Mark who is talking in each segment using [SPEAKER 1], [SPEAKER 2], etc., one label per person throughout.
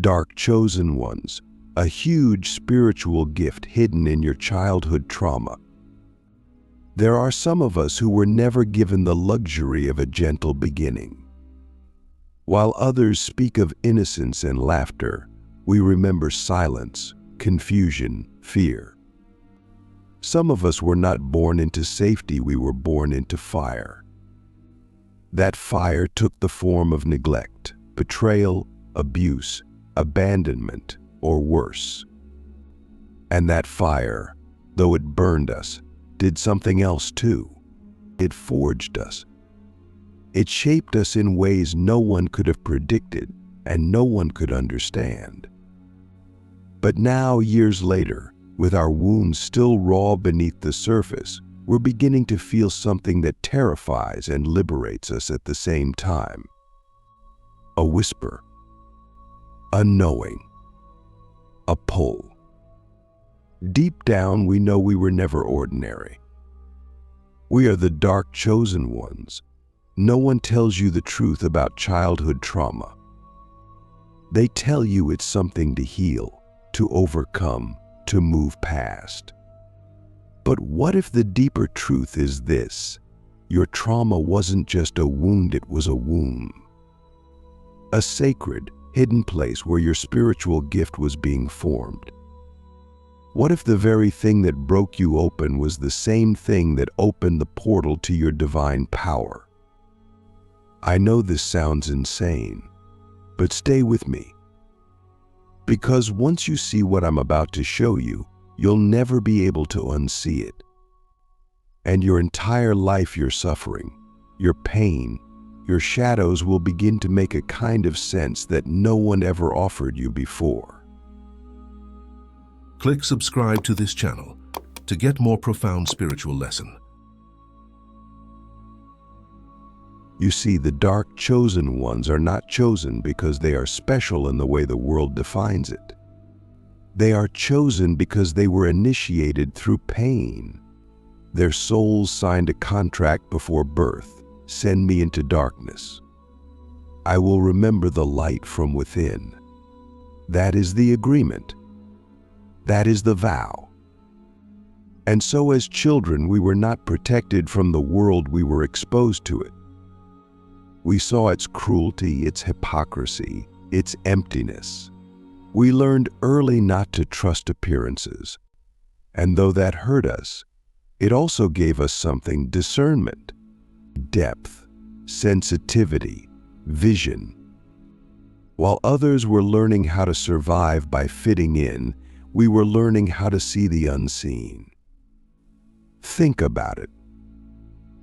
[SPEAKER 1] Dark chosen ones, a huge spiritual gift hidden in your childhood trauma. There are some of us who were never given the luxury of a gentle beginning. While others speak of innocence and laughter, we remember silence, confusion, fear. Some of us were not born into safety, we were born into fire. That fire took the form of neglect, betrayal, abuse, abandonment, or worse. And that fire, though it burned us, did something else too. It forged us. It shaped us in ways no one could have predicted and no one could understand. But now, years later, with our wounds still raw beneath the surface, we're beginning to feel something that terrifies and liberates us at the same time. A whisper, a knowing, a pull. Deep down, we know we were never ordinary. We are the dark chosen ones. No one tells you the truth about childhood trauma. They tell you it's something to heal, to overcome, to move past. But what if the deeper truth is this? Your trauma wasn't just a wound, it was a womb. A sacred, hidden place where your spiritual gift was being formed. What if the very thing that broke you open was the same thing that opened the portal to your divine power? I know this sounds insane, but stay with me. Because once you see what I'm about to show you, you'll never be able to unsee it. And your entire life, your suffering, your pain, your shadows will begin to make a kind of sense that no one ever offered you before.
[SPEAKER 2] Click subscribe to this channel to get more profound spiritual lesson.
[SPEAKER 1] You see, the dark chosen ones are not chosen because they are special in the way the world defines it. They are chosen because they were initiated through pain. Their souls signed a contract before birth. Send me into darkness. I will remember the light from within. That is the agreement. That is the vow. And so as children, we were not protected from the world, we were exposed to it. We saw its cruelty, its hypocrisy, its emptiness. We learned early not to trust appearances. And though that hurt us, it also gave us something: discernment, depth, sensitivity, vision. While others were learning how to survive by fitting in, we were learning how to see the unseen. Think about it.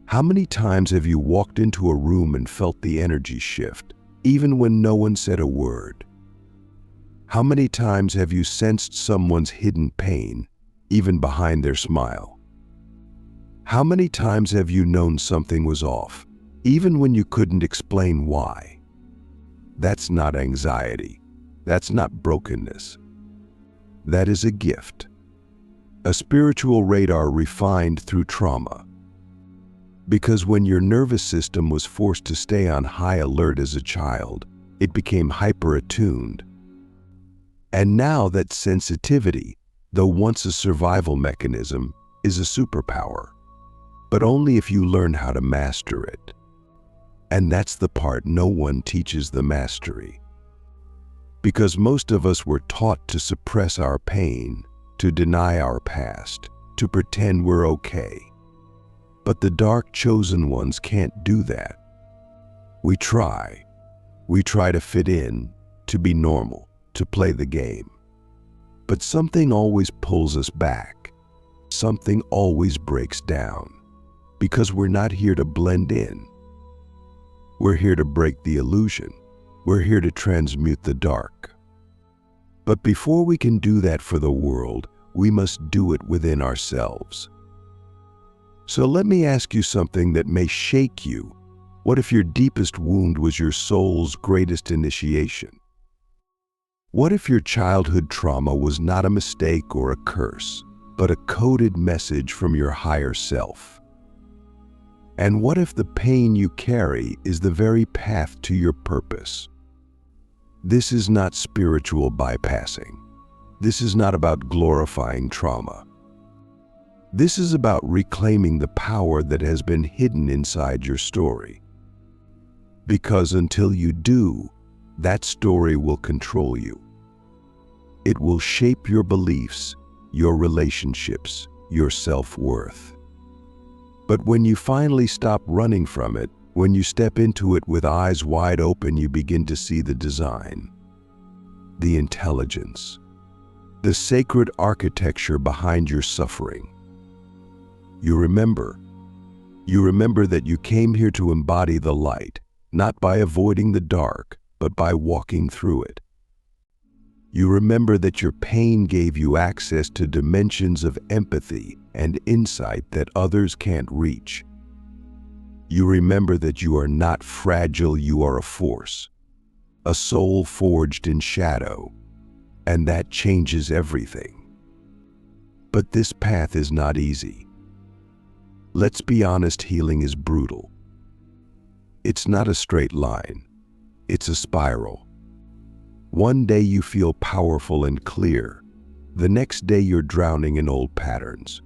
[SPEAKER 1] How many times have you walked into a room and felt the energy shift, even when no one said a word? How many times have you sensed someone's hidden pain, even behind their smile? How many times have you known something was off, even when you couldn't explain why? That's not anxiety. That's not brokenness. That is a gift. A spiritual radar refined through trauma. Because when your nervous system was forced to stay on high alert as a child, it became hyper-attuned. And now that sensitivity, though once a survival mechanism, is a superpower. But only if you learn how to master it. And that's the part no one teaches: the mastery. Because most of us were taught to suppress our pain, to deny our past, to pretend we're okay. But the dark chosen ones can't do that. We try. We try to fit in, to be normal, to play the game. But something always pulls us back. Something always breaks down. Because we're not here to blend in. We're here to break the illusion. We're here to transmute the dark. But before we can do that for the world, we must do it within ourselves. So let me ask you something that may shake you. What if your deepest wound was your soul's greatest initiation? What if your childhood trauma was not a mistake or a curse, but a coded message from your higher self? And what if the pain you carry is the very path to your purpose? This is not spiritual bypassing. This is not about glorifying trauma. This is about reclaiming the power that has been hidden inside your story. Because until you do, that story will control you. It will shape your beliefs, your relationships, your self-worth. But when you finally stop running from it, when you step into it with eyes wide open, you begin to see the design, the intelligence, the sacred architecture behind your suffering. You remember that you came here to embody the light, not by avoiding the dark, but by walking through it. You remember that your pain gave you access to dimensions of empathy and insight that others can't reach. You remember that you are not fragile, you are a force, a soul forged in shadow, and that changes everything. But this path is not easy. Let's be honest, healing is brutal. It's not a straight line, it's a spiral. One day you feel powerful and clear, the next day you're drowning in old patterns.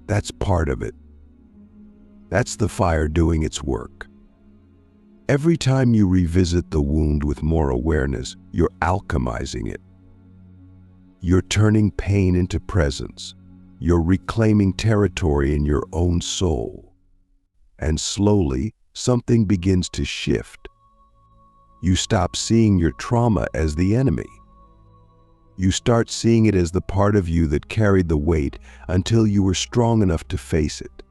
[SPEAKER 1] That's part of it. That's the fire doing its work. Every time you revisit the wound with more awareness, you're alchemizing it. You're turning pain into presence. You're reclaiming territory in your own soul. And slowly, something begins to shift. You stop seeing your trauma as the enemy. You start seeing it as the part of you that carried the weight until you were strong enough to face it.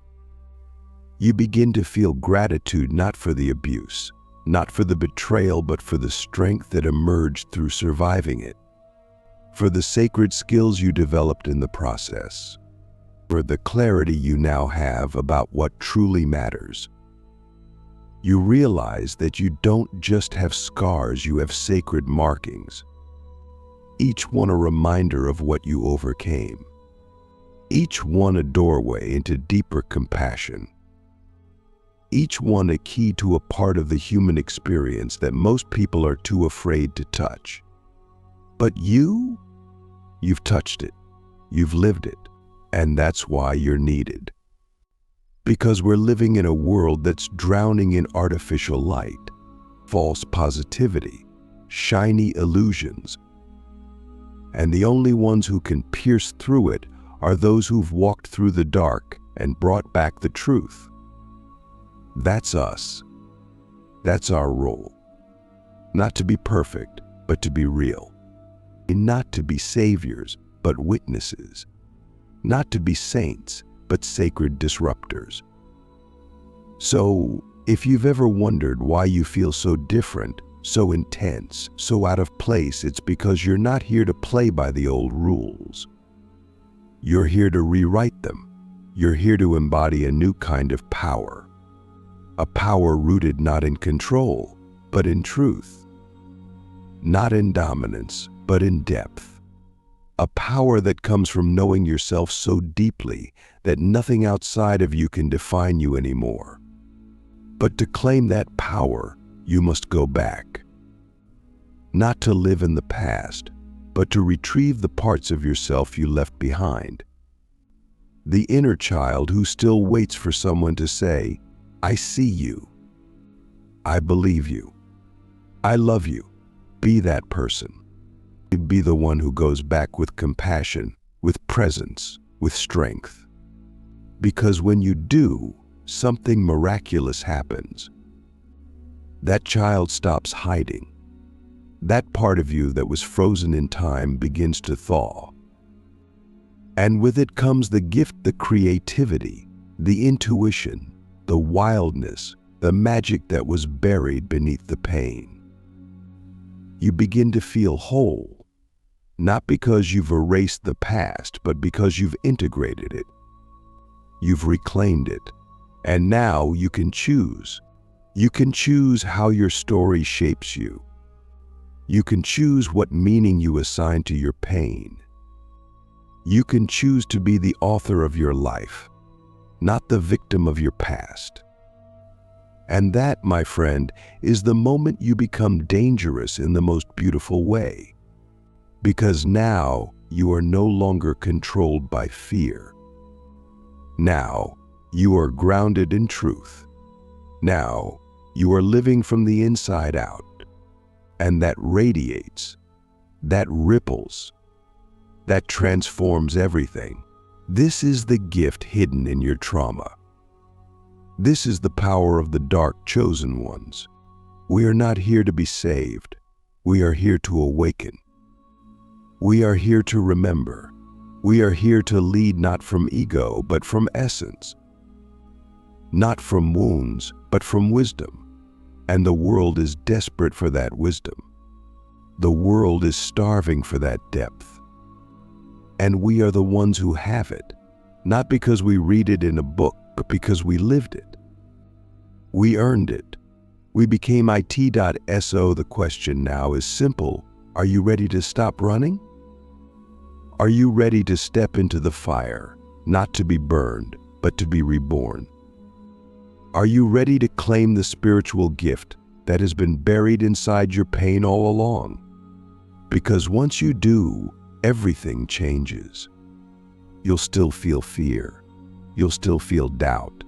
[SPEAKER 1] You begin to feel gratitude not for the abuse, not for the betrayal, but for the strength that emerged through surviving it, for the sacred skills you developed in the process, for the clarity you now have about what truly matters. You realize that you don't just have scars, you have sacred markings, each one a reminder of what you overcame, each one a doorway into deeper compassion, each one a key to a part of the human experience that most people are too afraid to touch. But you've touched it, you've lived it, and that's why you're needed. Because we're living in a world that's drowning in artificial light, false positivity, shiny illusions. And the only ones who can pierce through it are those who've walked through the dark and brought back the truth. That's us. That's our role. Not to be perfect, but to be real. And not to be saviors, but witnesses. Not to be saints, but sacred disruptors. So, if you've ever wondered why you feel so different, so intense, so out of place, it's because you're not here to play by the old rules. You're here to rewrite them. You're here to embody a new kind of power. A power rooted not in control, but in truth. Not in dominance, but in depth. A power that comes from knowing yourself so deeply that nothing outside of you can define you anymore. But to claim that power, you must go back. Not to live in the past, but to retrieve the parts of yourself you left behind. The inner child who still waits for someone to say, I see you. I believe you. I love you. Be that person. Be the one who goes back with compassion, with presence, with strength. Because when you do, something miraculous happens. That child stops hiding. That part of you that was frozen in time begins to thaw. And with it comes the gift, the creativity, the intuition, the wildness, the magic that was buried beneath the pain. You begin to feel whole, not because you've erased the past, but because you've integrated it. You've reclaimed it, and now you can choose. You can choose how your story shapes you. You can choose what meaning you assign to your pain. You can choose to be the author of your life, not the victim of your past. And that, my friend, is the moment you become dangerous in the most beautiful way. Because now you are no longer controlled by fear. Now you are grounded in truth. Now you are living from the inside out. And that radiates, that ripples, that transforms everything. This is the gift hidden in your trauma. This is the power of the dark chosen ones. We are not here to be saved. We are here to awaken. We are here to remember. We are here to lead not from ego, but from essence. Not from wounds, but from wisdom. And the world is desperate for that wisdom. The world is starving for that depth. And we are the ones who have it, not because we read it in a book, but because we lived it. We earned it. We became it.so. The question now is simple. Are you ready to stop running? Are you ready to step into the fire, not to be burned, but to be reborn? Are you ready to claim the spiritual gift that has been buried inside your pain all along? Because once you do, everything changes. You'll still feel fear. You'll still feel doubt,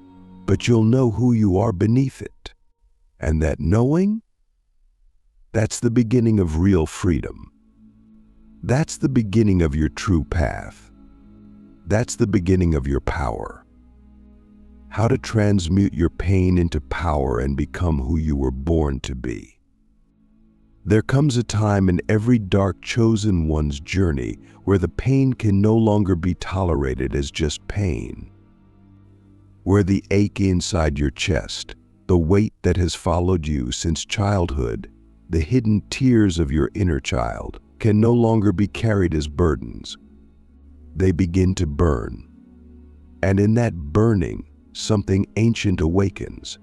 [SPEAKER 1] but you'll know who you are beneath it. And that knowing, that's the beginning of real freedom. That's the beginning of your true path. That's the beginning of your power. How to transmute your pain into power and become who you were born to be. There comes a time in every dark chosen one's journey where the pain can no longer be tolerated as just pain. Where the ache inside your chest, the weight that has followed you since childhood, the hidden tears of your inner child, can no longer be carried as burdens. They begin to burn. And in that burning, something ancient awakens.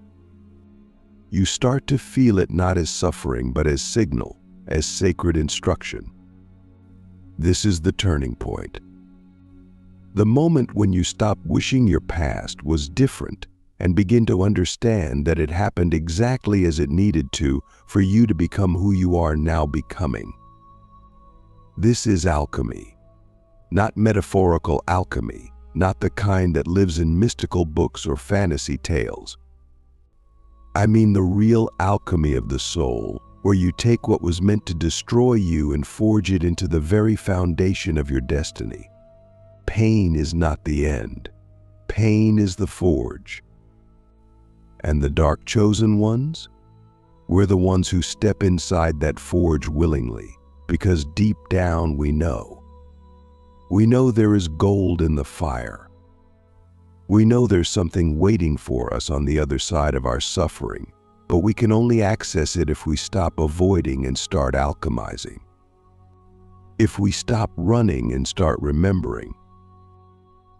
[SPEAKER 1] You start to feel it not as suffering, but as signal, as sacred instruction. This is the turning point. The moment when you stop wishing your past was different and begin to understand that it happened exactly as it needed to for you to become who you are now becoming. This is alchemy, not metaphorical alchemy, not the kind that lives in mystical books or fantasy tales. I mean the real alchemy of the soul, where you take what was meant to destroy you and forge it into the very foundation of your destiny. Pain is not the end. Pain is the forge. And the dark chosen ones? We're the ones who step inside that forge willingly, because deep down we know. We know there is gold in the fire. We know there's something waiting for us on the other side of our suffering, but we can only access it if we stop avoiding and start alchemizing. If we stop running and start remembering.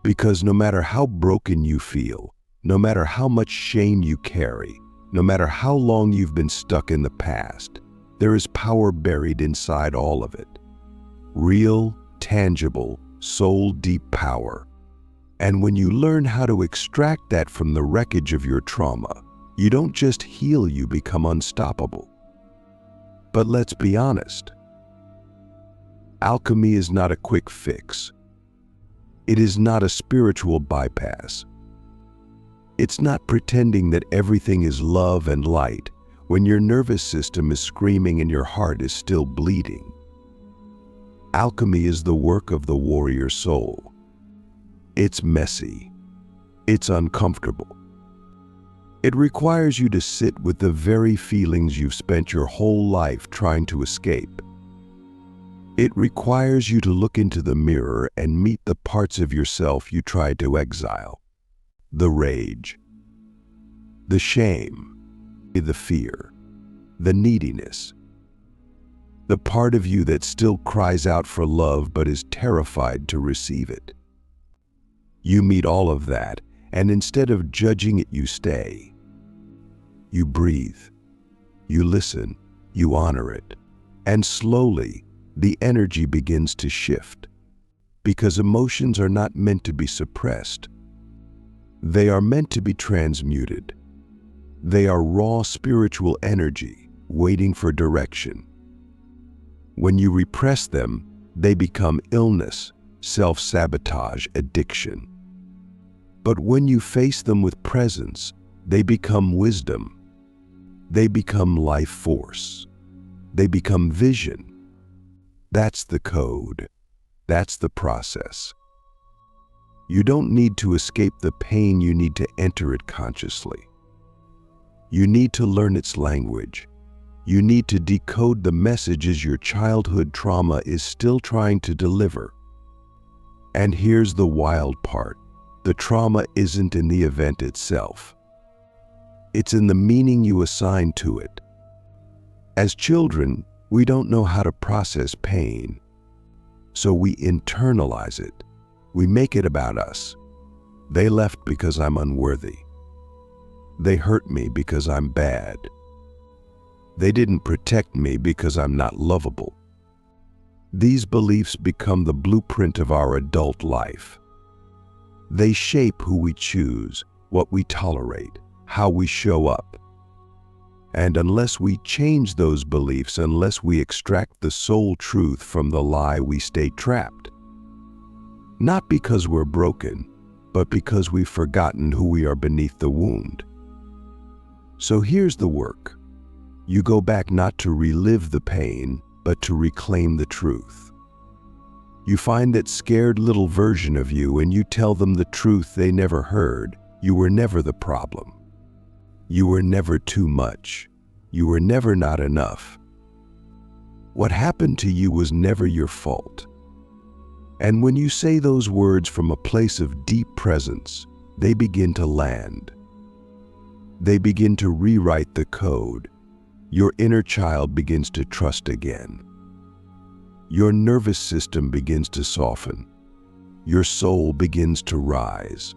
[SPEAKER 1] Because no matter how broken you feel, no matter how much shame you carry, no matter how long you've been stuck in the past, there is power buried inside all of it. Real, tangible, soul-deep power. And when you learn how to extract that from the wreckage of your trauma, you don't just heal, you become unstoppable. But let's be honest. Alchemy is not a quick fix. It is not a spiritual bypass. It's not pretending that everything is love and light when your nervous system is screaming and your heart is still bleeding. Alchemy is the work of the warrior soul. It's messy. It's uncomfortable. It requires you to sit with the very feelings you've spent your whole life trying to escape. It requires you to look into the mirror and meet the parts of yourself you tried to exile. The rage, the shame, the fear, the neediness, the part of you that still cries out for love but is terrified to receive it. You meet all of that, and instead of judging it, you stay. You breathe, you listen, you honor it, and slowly the energy begins to shift, because emotions are not meant to be suppressed. They are meant to be transmuted. They are raw spiritual energy, waiting for direction. When you repress them, they become illness, self-sabotage, addiction. But when you face them with presence, they become wisdom. They become life force. They become vision. That's the code. That's the process. You don't need to escape the pain, you need to enter it consciously. You need to learn its language. You need to decode the messages your childhood trauma is still trying to deliver. And here's the wild part. The trauma isn't in the event itself. It's in the meaning you assign to it. As children, we don't know how to process pain, so we internalize it. We make it about us. They left because I'm unworthy. They hurt me because I'm bad. They didn't protect me because I'm not lovable. These beliefs become the blueprint of our adult life. They shape who we choose, what we tolerate, how we show up. And unless we change those beliefs, unless we extract the soul truth from the lie, we stay trapped. Not because we're broken, but because we've forgotten who we are beneath the wound. So here's the work. You go back not to relive the pain, but to reclaim the truth. You find that scared little version of you and you tell them the truth they never heard. You were never the problem. You were never too much. You were never not enough. What happened to you was never your fault. And when you say those words from a place of deep presence, they begin to land. They begin to rewrite the code. Your inner child begins to trust again. Your nervous system begins to soften. Your soul begins to rise.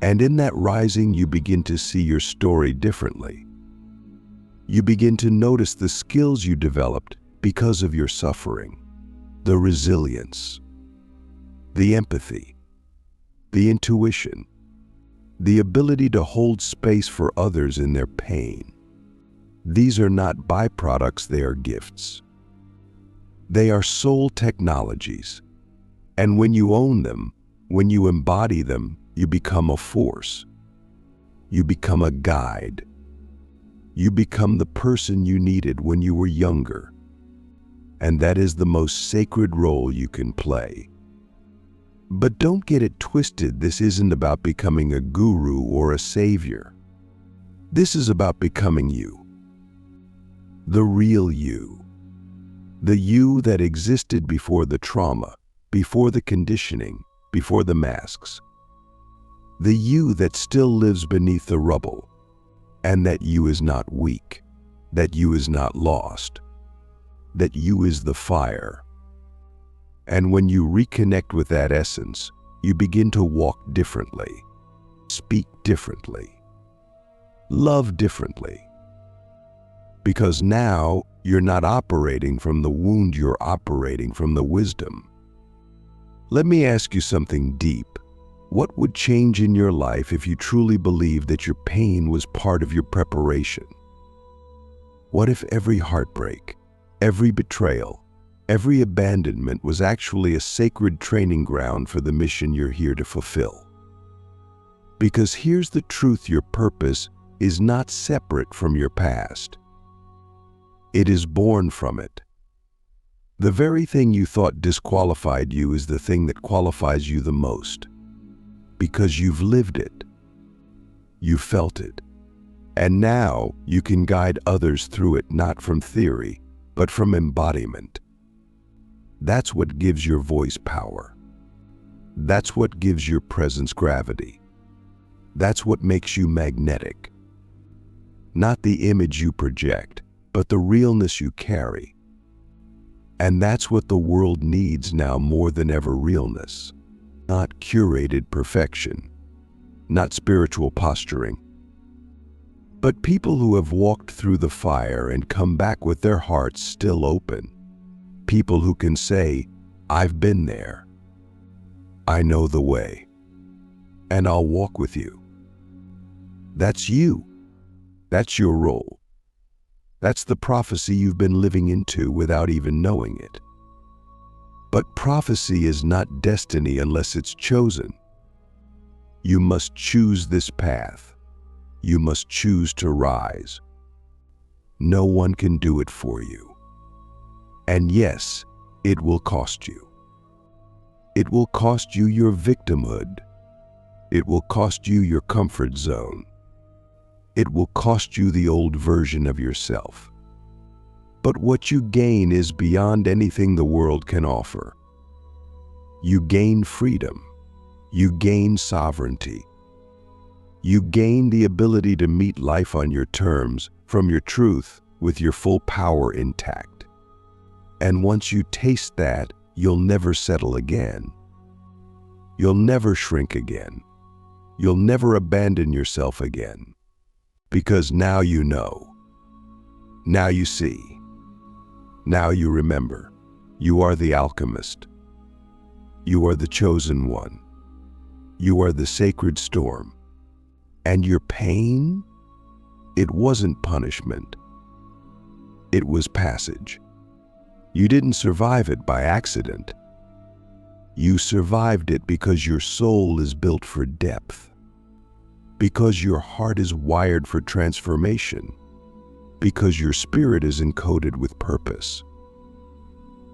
[SPEAKER 1] And in that rising, you begin to see your story differently. You begin to notice the skills you developed because of your suffering, the resilience, the empathy, the intuition, the ability to hold space for others in their pain. These are not byproducts, they are gifts. They are soul technologies. And when you own them, when you embody them, you become a force. You become a guide. You become the person you needed when you were younger. And that is the most sacred role you can play. But don't get it twisted. This isn't about becoming a guru or a savior. This is about becoming you. The real you. The you that existed before the trauma, before the conditioning, before the masks. The you that still lives beneath the rubble. And that you is not weak. That you is not lost. That you is the fire. And when you reconnect with that essence, you begin to walk differently, speak differently, love differently. Because now you're not operating from the wound, you're operating from the wisdom. Let me ask you something deep. What would change in your life if you truly believed that your pain was part of your preparation? What if every heartbreak, every betrayal, every abandonment was actually a sacred training ground for the mission you're here to fulfill? Because here's the truth, your purpose is not separate from your past. It is born from it. The very thing you thought disqualified you is the thing that qualifies you the most. Because you've lived it. You felt it. And now you can guide others through it, not from theory, but from embodiment. That's what gives your voice power. That's what gives your presence gravity. That's what makes you magnetic. Not the image you project, but the realness you carry. And that's what the world needs now more than ever, realness. Not curated perfection, not spiritual posturing, but people who have walked through the fire and come back with their hearts still open. People who can say, I've been there. I know the way. And I'll walk with you. That's you. That's your role. That's the prophecy you've been living into without even knowing it. But prophecy is not destiny unless it's chosen. You must choose this path. You must choose to rise. No one can do it for you. And yes, it will cost you. It will cost you your victimhood. It will cost you your comfort zone. It will cost you the old version of yourself. But what you gain is beyond anything the world can offer. You gain freedom. You gain sovereignty. You gain the ability to meet life on your terms, from your truth, with your full power intact. And once you taste that, you'll never settle again. You'll never shrink again. You'll never abandon yourself again. Because now you know. Now you see. Now you remember. You are the alchemist. You are the chosen one. You are the sacred storm. And your pain? It wasn't punishment. It was passage. You didn't survive it by accident. You survived it because your soul is built for depth. Because your heart is wired for transformation. Because your spirit is encoded with purpose.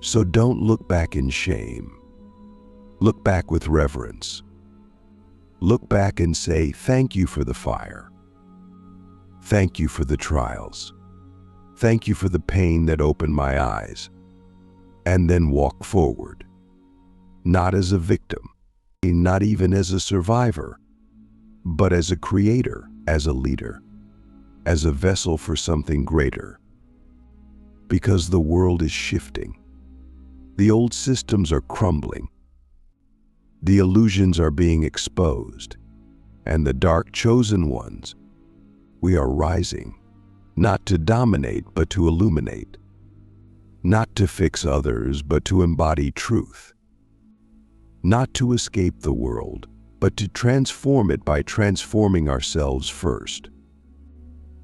[SPEAKER 1] So don't look back in shame. Look back with reverence. Look back and say, thank you for the fire. Thank you for the trials. Thank you for the pain that opened my eyes. And then walk forward. Not as a victim, not even as a survivor, but as a creator, as a leader, as a vessel for something greater. Because the world is shifting. The old systems are crumbling. The illusions are being exposed. And the dark chosen ones, we are rising, not to dominate, but to illuminate. Not to fix others, but to embody truth. Not to escape the world, but to transform it by transforming ourselves first.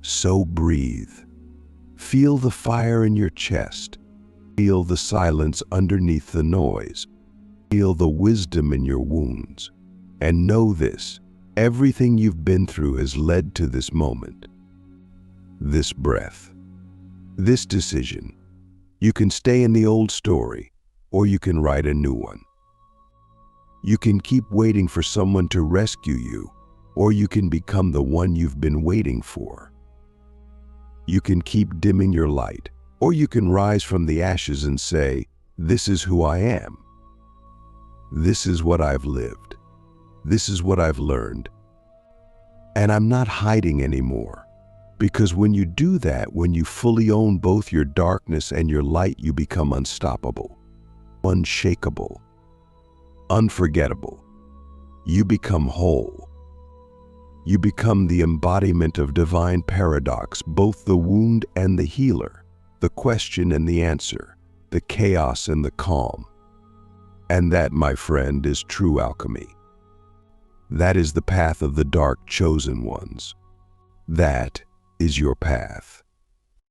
[SPEAKER 1] So breathe. Feel the fire in your chest. Feel the silence underneath the noise. Feel the wisdom in your wounds. And know this, everything you've been through has led to this moment. This breath. This decision. You can stay in the old story, or you can write a new one. You can keep waiting for someone to rescue you, or you can become the one you've been waiting for. You can keep dimming your light, or you can rise from the ashes and say, this is who I am. This is what I've lived. This is what I've learned. And I'm not hiding anymore. Because when you do that, when you fully own both your darkness and your light, you become unstoppable, unshakable, unforgettable. You become whole. You become the embodiment of divine paradox, both the wound and the healer, the question and the answer, the chaos and the calm. And that, my friend, is true alchemy. That is the path of the dark chosen ones. That is your path.